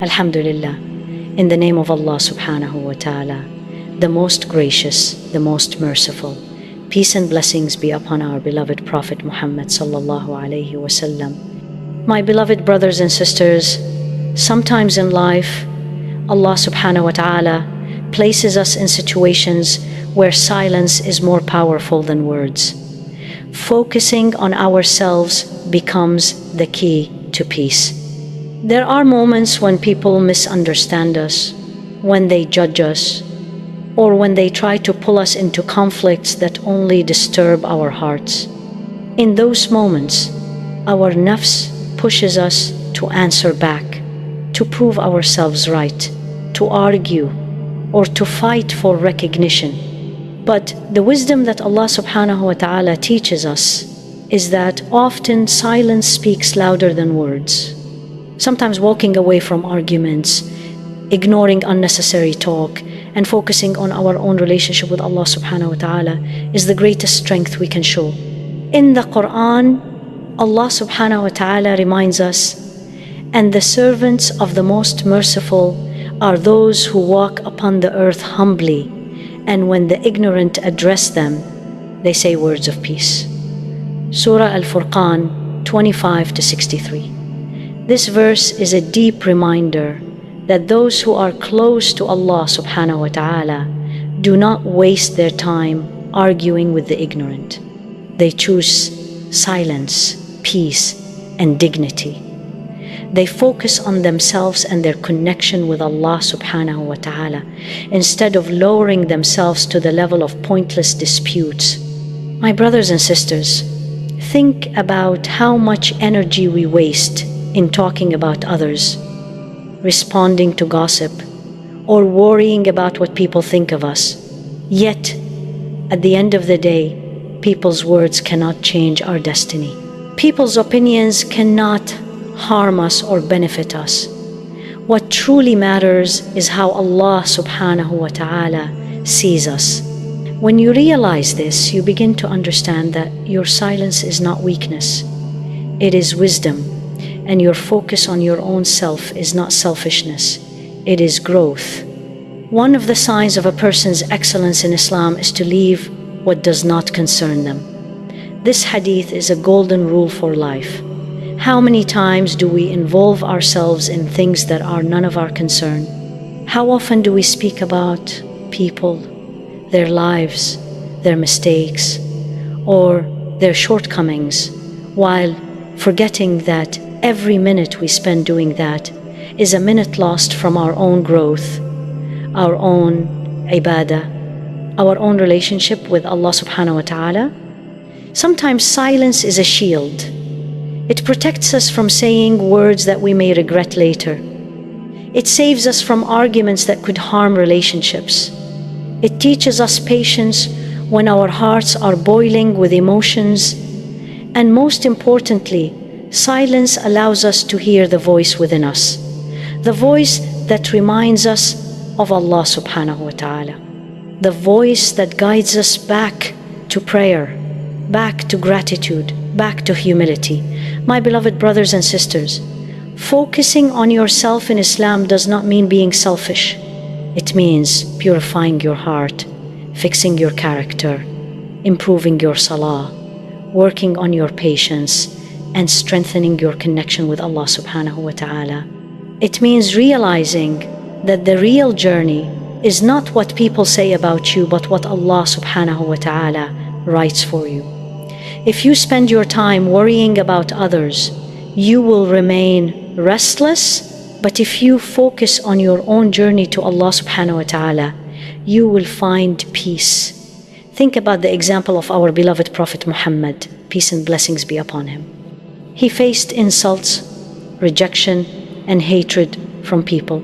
Alhamdulillah, in the name of Allah subhanahu wa ta'ala, the most gracious, the most merciful. Peace and blessings be upon our beloved Prophet Muhammad sallallahu alayhi wasallam. My beloved brothers and sisters, sometimes in life, Allah subhanahu wa ta'ala places us in situations where silence is more powerful than words. Focusing on ourselves becomes the key to peace. There are moments when people misunderstand us, when they judge us, or when they try to pull us into conflicts that only disturb our hearts. In those moments, our nafs pushes us to answer back, to prove ourselves right, to argue, or to fight for recognition. But the wisdom that Allah subhanahu wa ta'ala teaches us is that often silence speaks louder than words. Sometimes walking away from arguments, ignoring unnecessary talk, and focusing on our own relationship with Allah subhanahu wa ta'ala is the greatest strength we can show. In the Quran, Allah subhanahu wa ta'ala reminds us, "And the servants of the most merciful are those who walk upon the earth humbly, and when the ignorant address them, they say words of peace." Surah Al-Furqan 25-63. This verse is a deep reminder that those who are close to Allah subhanahu wa ta'ala do not waste their time arguing with the ignorant. They choose silence, peace, and dignity. They focus on themselves and their connection with Allah subhanahu wa ta'ala instead of lowering themselves to the level of pointless disputes. My brothers and sisters, think about how much energy we waste in talking about others, responding to gossip, or worrying about what people think of us. Yet, at the end of the day, people's words cannot change our destiny. People's opinions cannot harm us or benefit us. What truly matters is how Allah subhanahu wa ta'ala sees us. When you realize this, you begin to understand that your silence is not weakness, it is wisdom. And your focus on your own self is not selfishness, it is growth. One of the signs of a person's excellence in Islam is to leave what does not concern them. This hadith is a golden rule for life. How many times do we involve ourselves in things that are none of our concern? How often do we speak about people, their lives, their mistakes, or their shortcomings, while forgetting that every minute we spend doing that is a minute lost from our own growth, our own ibadah, our own relationship with Allah subhanahu wa ta'ala? Sometimes silence is a shield. It protects us from saying words that we may regret later. It saves us from arguments that could harm relationships. It teaches us patience when our hearts are boiling with emotions. And most importantly, silence allows us to hear the voice within us, the voice that reminds us of Allah subhanahu wa ta'ala, the voice that guides us back to prayer, back to gratitude, back to humility. My beloved brothers and sisters, focusing on yourself in Islam does not mean being selfish. It means purifying your heart, fixing your character, improving your salah, working on your patience, and strengthening your connection with Allah subhanahu wa ta'ala. It means realizing that the real journey is not what people say about you, but what Allah subhanahu wa ta'ala writes for you. If you spend your time worrying about others, you will remain restless, but if you focus on your own journey to Allah subhanahu wa ta'ala, you will find peace. Think about the example of our beloved Prophet Muhammad, peace and blessings be upon him. He faced insults, rejection, and hatred from people.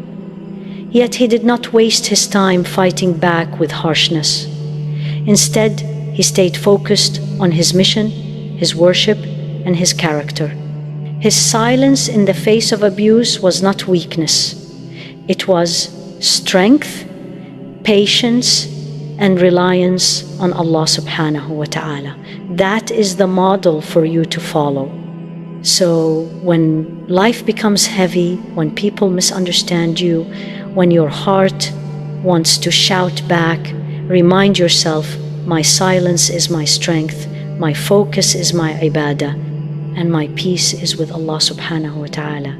Yet he did not waste his time fighting back with harshness. Instead, he stayed focused on his mission, his worship, and his character. His silence in the face of abuse was not weakness. It was strength, patience, and reliance on Allah subhanahu wa ta'ala. That is the model for you to follow. So when life becomes heavy, when people misunderstand you, when your heart wants to shout back, remind yourself, my silence is my strength, my focus is my ibadah, and my peace is with Allah subhanahu wa ta'ala.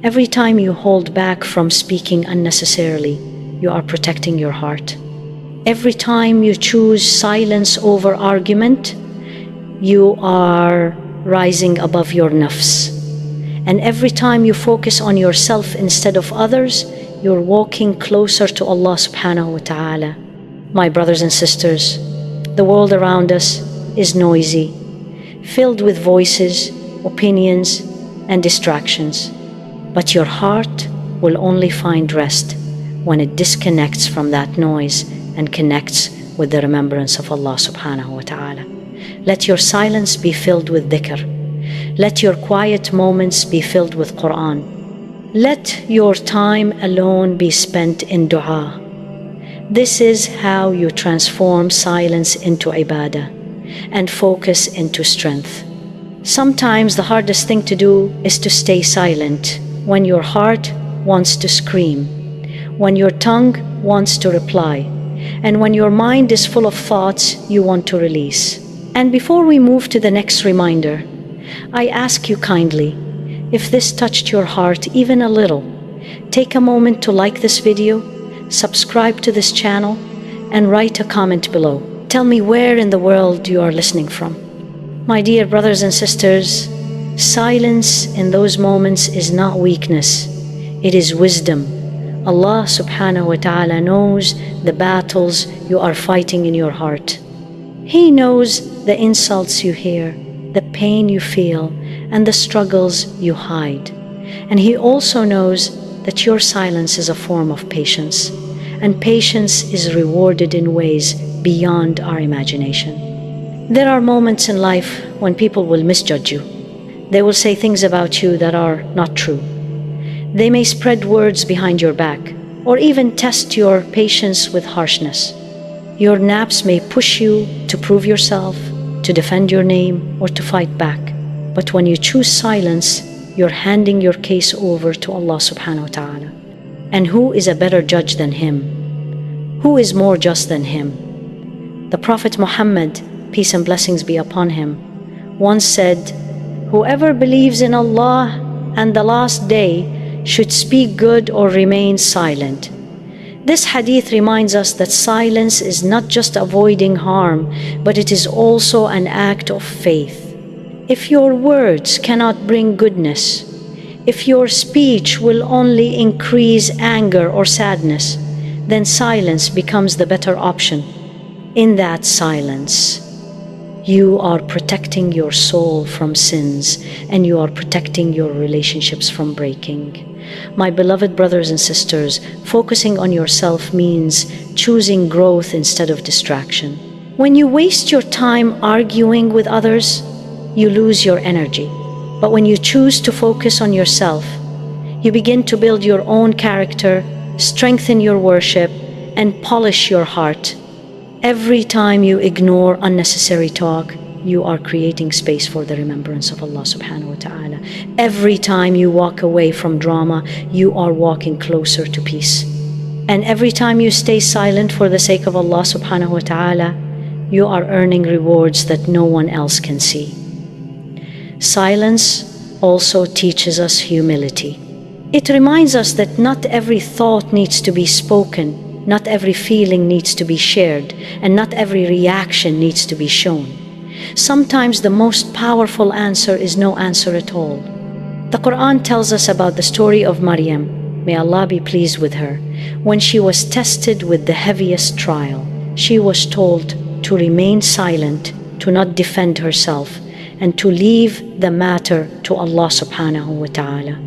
Every time you hold back from speaking unnecessarily, you are protecting your heart. Every time you choose silence over argument, you are rising above your nafs. And every time you focus on yourself instead of others, you're walking closer to Allah subhanahu wa ta'ala. My brothers and sisters, the world around us is noisy, filled with voices, opinions, and distractions. But your heart will only find rest when it disconnects from that noise and connects with the remembrance of Allah subhanahu wa ta'ala. Let your silence be filled with dhikr. Let your quiet moments be filled with Quran. Let your time alone be spent in dua. This is how you transform silence into ibadah and focus into strength. Sometimes the hardest thing to do is to stay silent when your heart wants to scream, when your tongue wants to reply, and when your mind is full of thoughts you want to release. And before we move to the next reminder, I ask you kindly, if this touched your heart even a little, take a moment to like this video, subscribe to this channel, and write a comment below. Tell me where in the world you are listening from. My dear brothers and sisters, silence in those moments is not weakness, it is wisdom. Allah subhanahu wa ta'ala knows the battles you are fighting in your heart. He knows the insults you hear, the pain you feel, and the struggles you hide. And He also knows that your silence is a form of patience, and patience is rewarded in ways beyond our imagination. There are moments in life when people will misjudge you. They will say things about you that are not true. They may spread words behind your back, or even test your patience with harshness. Your naps may push you to prove yourself, to defend your name, or to fight back. But when you choose silence, you're handing your case over to Allah subhanahu wa ta'ala. And who is a better judge than Him? Who is more just than Him? The Prophet Muhammad, peace and blessings be upon him, once said, whoever believes in Allah and the last day should speak good or remain silent. This hadith reminds us that silence is not just avoiding harm, but it is also an act of faith. If your words cannot bring goodness, if your speech will only increase anger or sadness, then silence becomes the better option. In that silence, you are protecting your soul from sins, and you are protecting your relationships from breaking. My beloved brothers and sisters, focusing on yourself means choosing growth instead of distraction. When you waste your time arguing with others, you lose your energy. But when you choose to focus on yourself, you begin to build your own character, strengthen your worship, and polish your heart. Every time you ignore unnecessary talk, you are creating space for the remembrance of Allah subhanahu wa ta'ala. Every time you walk away from drama, you are walking closer to peace. And every time you stay silent for the sake of Allah subhanahu wa ta'ala, you are earning rewards that no one else can see. Silence also teaches us humility. It reminds us that not every thought needs to be spoken, not every feeling needs to be shared, and not every reaction needs to be shown. Sometimes the most powerful answer is no answer at all. The Quran tells us about the story of Maryam, may Allah be pleased with her. When she was tested with the heaviest trial, she was told to remain silent, to not defend herself, and to leave the matter to Allah subhanahu wa ta'ala.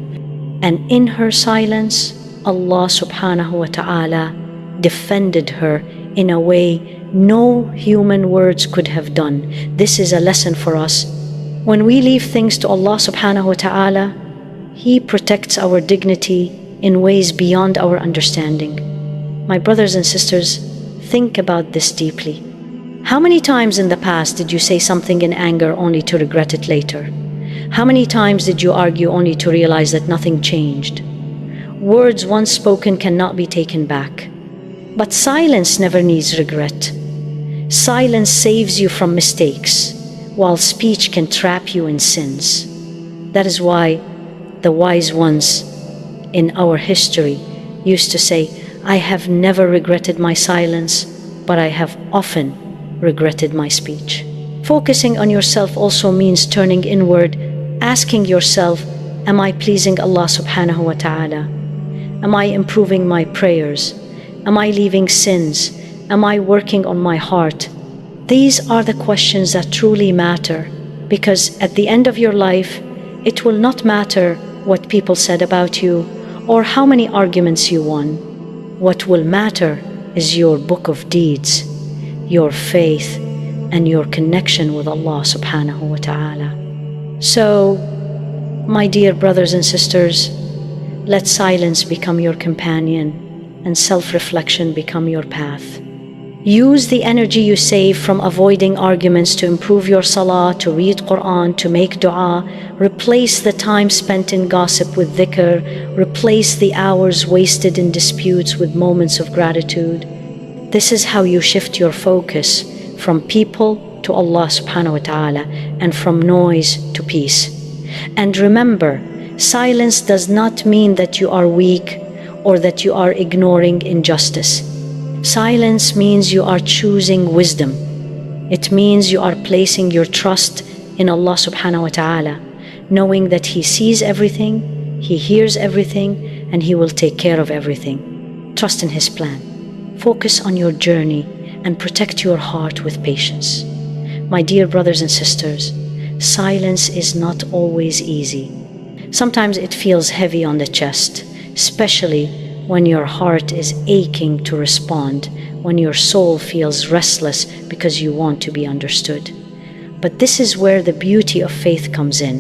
And in her silence, Allah subhanahu wa ta'ala defended her in a way no human words could have done. This is a lesson for us. When we leave things to Allah subhanahu wa ta'ala, He protects our dignity in ways beyond our understanding. My brothers and sisters, think about this deeply. How many times in the past did you say something in anger only to regret it later? How many times did you argue only to realize that nothing changed? Words once spoken cannot be taken back. But silence never needs regret. Silence saves you from mistakes, while speech can trap you in sins. That is why the wise ones in our history used to say, "I have never regretted my silence, but I have often regretted my speech." Focusing on yourself also means turning inward, asking yourself, am I pleasing Allah subhanahu wa ta'ala? Am I improving my prayers? Am I leaving sins? Am I working on my heart? These are the questions that truly matter, because at the end of your life, it will not matter what people said about you or how many arguments you won. What will matter is your book of deeds, your faith, and your connection with Allah subhanahu wa ta'ala. So, my dear brothers and sisters, let silence become your companion and self-reflection become your path. Use the energy you save from avoiding arguments to improve your salah, to read Quran, to make dua. Replace the time spent in gossip with dhikr. Replace the hours wasted in disputes with moments of gratitude. This is how you shift your focus from people to Allah subhanahu wa ta'ala, and from noise to peace. And remember, silence does not mean that you are weak or that you are ignoring injustice. Silence means you are choosing wisdom. It means you are placing your trust in Allah subhanahu wa ta'ala, knowing that He sees everything, He hears everything, and He will take care of everything. Trust in His plan. Focus on your journey and protect your heart with patience. My dear brothers and sisters, silence is not always easy. Sometimes it feels heavy on the chest, especially when your heart is aching to respond, when your soul feels restless because you want to be understood. But this is where the beauty of faith comes in.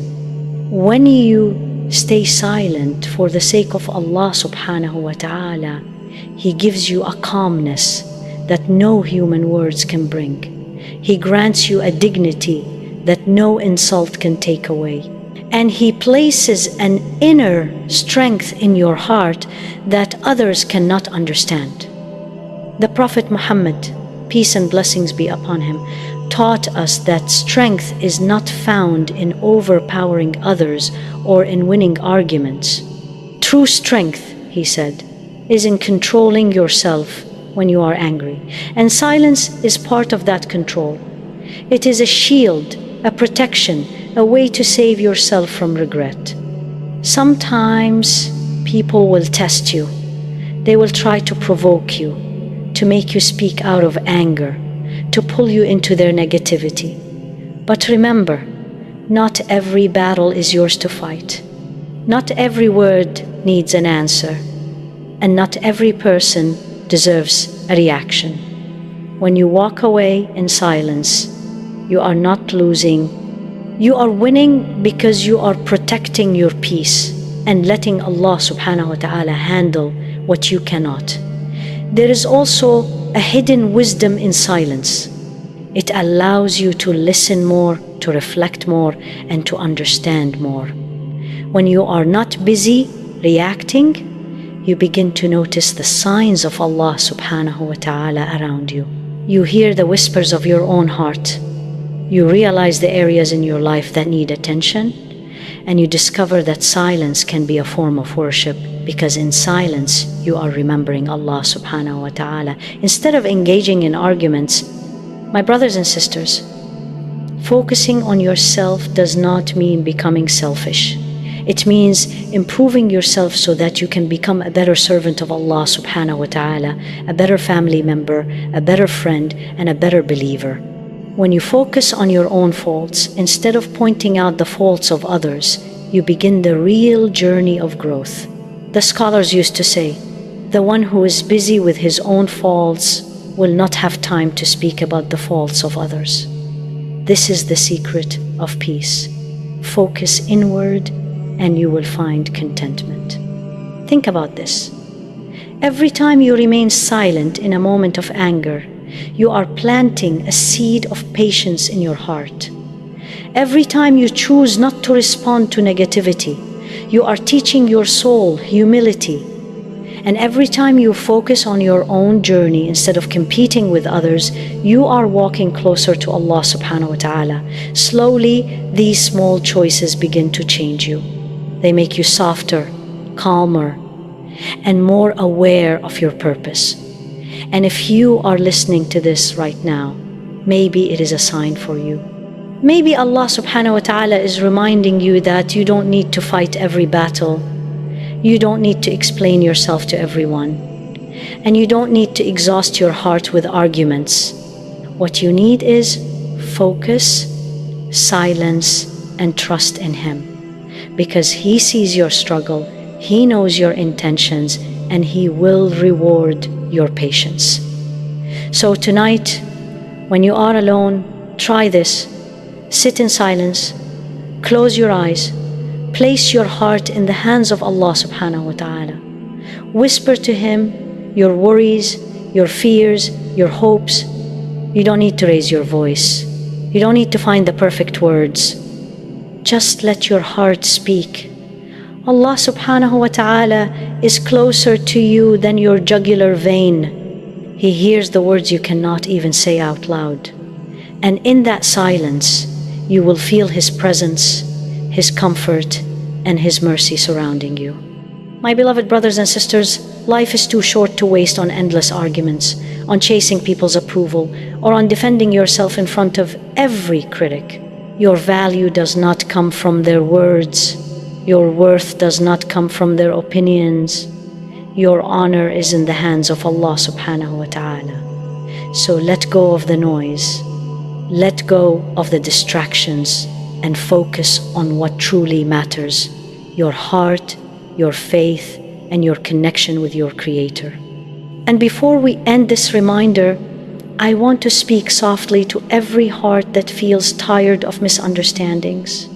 When you stay silent for the sake of Allah subhanahu wa ta'ala, He gives you a calmness that no human words can bring. He grants you a dignity that no insult can take away. And He places an inner strength in your heart that others cannot understand. The Prophet Muhammad, peace and blessings be upon him, taught us that strength is not found in overpowering others or in winning arguments. True strength, he said, is in controlling yourself when you are angry. And silence is part of that control. It is a shield, a protection, a way to save yourself from regret. Sometimes people will test you. They will try to provoke you, to make you speak out of anger, to pull you into their negativity. But remember, not every battle is yours to fight. Not every word needs an answer, and not every person deserves a reaction. When you walk away in silence, you are not losing. You are winning because you are protecting your peace and letting Allah subhanahu wa ta'ala handle what you cannot. There is also a hidden wisdom in silence. It allows you to listen more, to reflect more, and to understand more. When you are not busy reacting, you begin to notice the signs of Allah subhanahu wa ta'ala around you. You hear the whispers of your own heart. You realize the areas in your life that need attention, and you discover that silence can be a form of worship, because in silence you are remembering Allah subhanahu wa ta'ala instead of engaging in arguments. My brothers and sisters, focusing on yourself does not mean becoming selfish. It means improving yourself so that you can become a better servant of Allah subhanahu wa ta'ala, a better family member, a better friend, and a better believer. When you focus on your own faults, instead of pointing out the faults of others, you begin the real journey of growth. The scholars used to say, the one who is busy with his own faults will not have time to speak about the faults of others. This is the secret of peace. Focus inward and you will find contentment. Think about this. Every time you remain silent in a moment of anger, you are planting a seed of patience in your heart. Every time you choose not to respond to negativity, you are teaching your soul humility. And every time you focus on your own journey instead of competing with others, you are walking closer to Allah subhanahu wa ta'ala. Slowly, these small choices begin to change you. They make you softer, calmer, and more aware of your purpose. And if you are listening to this right now, maybe it is a sign for you. Maybe Allah subhanahu wa ta'ala is reminding you that you don't need to fight every battle. You don't need to explain yourself to everyone. And you don't need to exhaust your heart with arguments. What you need is focus, silence, and trust in Him. Because He sees your struggle, He knows your intentions, and He will reward your patience. So tonight, when you are alone, try this. Sit in silence, close your eyes, place your heart in the hands of Allah subhanahu wa ta'ala. Whisper to Him your worries, your fears, your hopes. You don't need to raise your voice. You don't need to find the perfect words. Just let your heart speak. Allah subhanahu wa ta'ala is closer to you than your jugular vein. He hears the words you cannot even say out loud. And in that silence, you will feel His presence, His comfort, and His mercy surrounding you. My beloved brothers and sisters, life is too short to waste on endless arguments, on chasing people's approval, or on defending yourself in front of every critic. Your value does not come from their words. Your worth does not come from their opinions. Your honor is in the hands of Allah subhanahu wa ta'ala. So let go of the noise. Let go of the distractions and focus on what truly matters: your heart, your faith, and your connection with your Creator. And before we end this reminder, I want to speak softly to every heart that feels tired of misunderstandings,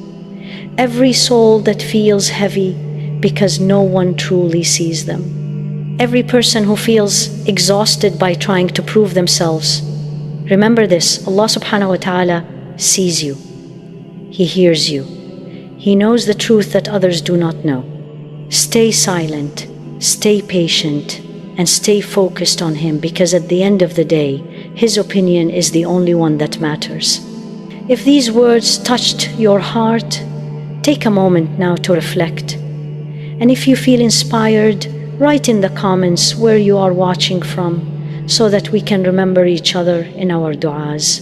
every soul that feels heavy because no one truly sees them, every person who feels exhausted by trying to prove themselves. Remember this: Allah subhanahu wa ta'ala sees you. He hears you. He knows the truth that others do not know. Stay silent, stay patient, and stay focused on Him, because at the end of the day, His opinion is the only one that matters. If these words touched your heart, take a moment now to reflect. And if you feel inspired, write in the comments where you are watching from, so that we can remember each other in our du'as.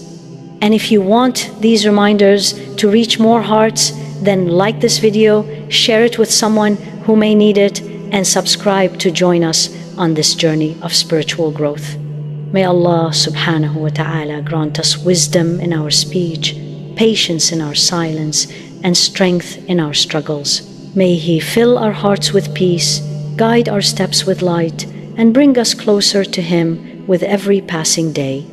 And if you want these reminders to reach more hearts, then like this video, share it with someone who may need it, and subscribe to join us on this journey of spiritual growth. May Allah subhanahu wa ta'ala grant us wisdom in our speech, patience in our silence, and strength in our struggles. May He fill our hearts with peace, guide our steps with light, and bring us closer to Him with every passing day.